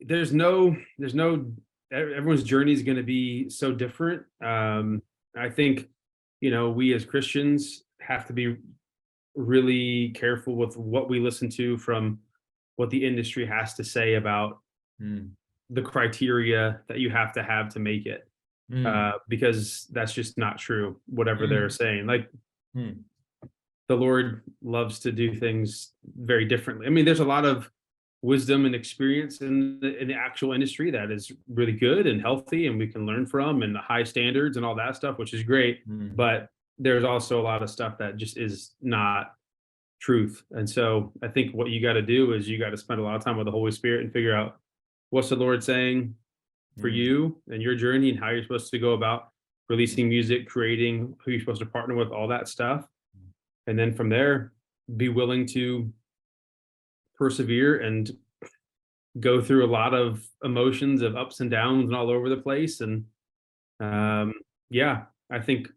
there's no everyone's journey is going to be so different. I think, we as Christians have to be really careful with what we listen to from what the industry has to say about Mm, the criteria that you have to make it, mm, because that's just not true, whatever they're mm, saying. Like, mm, the Lord loves to do things very differently. I mean, there's a lot of wisdom and experience in the actual industry that is really good and healthy, and we can learn from, and the high standards and all that stuff, which is great. mm, But there's also a lot of stuff that just is not truth. And so I think what you got to do is you got to spend a lot of time with the Holy Spirit and figure out what's the Lord saying for mm, you and your journey, and how you're supposed to go about releasing music, creating, who you're supposed to partner with, all that stuff. And then from there, be willing to persevere and go through a lot of emotions of ups and downs and all over the place. And mm, um, yeah, I think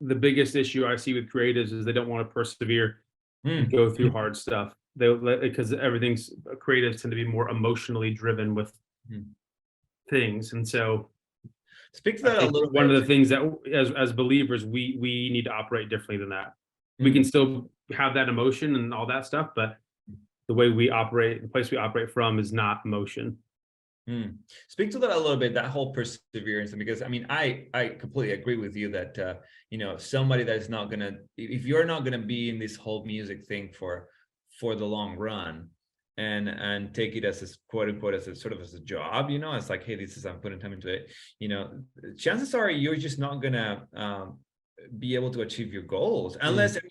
the biggest issue I see with creatives is they don't want to persevere and mm, go through hard stuff. They because everything's creatives tend to be more emotionally driven with mm. things. And so Speak to I that a think little one bit. of the things that as believers we need to operate differently than that. We can Mm, still have that emotion and all that stuff, but the way we operate, the place we operate from, is not emotion. mm. Speak to that a little bit, that whole perseverance, because I mean, I completely agree with you that somebody that's not gonna, if you're not gonna be in this whole music thing for the long run, and take it as a quote unquote as a sort of as a job, it's like, hey, this is, I'm putting time into it, chances are you're just not gonna be able to achieve your goals unless, Mm.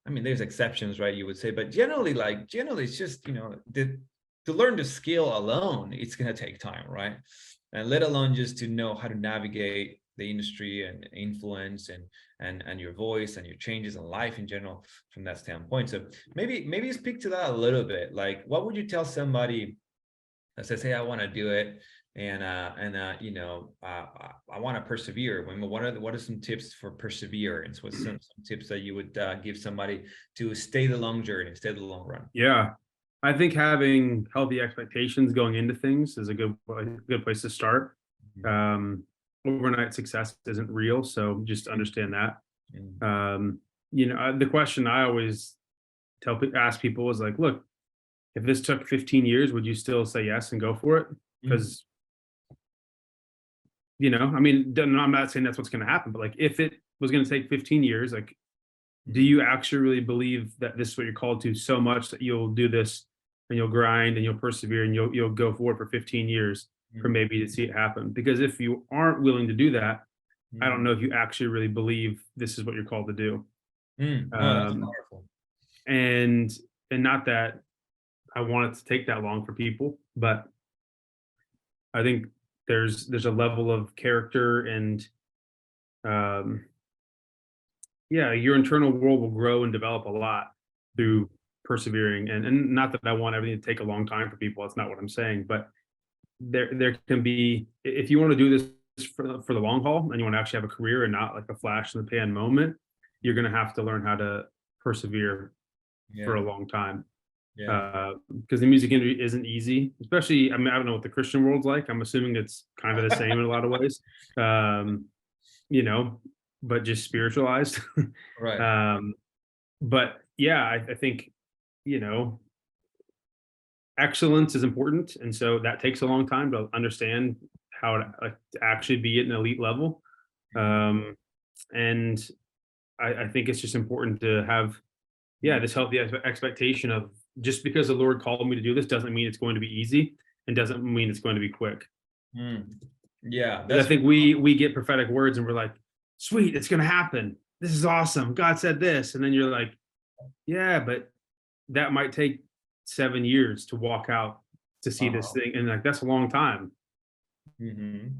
I mean, there's exceptions, right? You would say, but generally, it's just, to learn the skill alone, it's going to take time, right? And let alone just to know how to navigate the industry and influence and your voice and your changes in life in general from that standpoint. So maybe speak to that a little bit. Like, what would you tell somebody that says, hey, I want to do it, and I want to persevere? What are some tips for perseverance? What's some tips that you would give somebody to stay the long journey, stay the long run? Yeah. I think having healthy expectations going into things is a good place to start. Mhm. Um, Overnight success isn't real, so just understand that. Mhm. The question I always ask people is like, look, if this took 15 years, would you still say yes and go for it? Mhm. Because, I mean, I'm not saying that's what's going to happen, but like, if it was going to take 15 years, like, do Mhm. you actually really believe that this is what you're called to so much that you'll do this and you'll grind and you'll persevere and you'll go forward for 15 years for Mhm. maybe to see it happen? Because if you aren't willing to do that, I don't Mhm. know if you actually really believe this is what you're called to do. Oh, that's Um, powerful. and and not that I want it to take that long for people, but I think there's a level of character and um, yeah, your internal world will grow and develop a lot Mhm. through persevering. And not that I want everything to take a long time for people. That's not what I'm saying. But there can be, if you want to do this for the long haul and you want to actually have a career and not like a flash in the pan moment, you're going to have to learn how to persevere for Yeah, a long time. yeah. Because the music industry isn't easy, especially, I mean, I don't know what the Christian world's like. I'm assuming it's kind of the same in a lot of ways. Um, you know, but just spiritualized. Right. um, but yeah, I think, you know, excellence is important. And so that takes a long time to understand how to actually be at an elite level. Mhm. Um, and I think it's just important to have, yeah, Mm. this healthy expectation of, just because the Lord called me to do this doesn't mean it's going to be easy and doesn't mean it's going to be quick. Mm. Yeah, 'Cause I that's think we get prophetic words and we're like, sweet, it's going to happen. This is awesome. God said this. And then you're like, yeah, but that might take 7 years to walk out to see this wow. thing. And like, that's a long time. Mhm.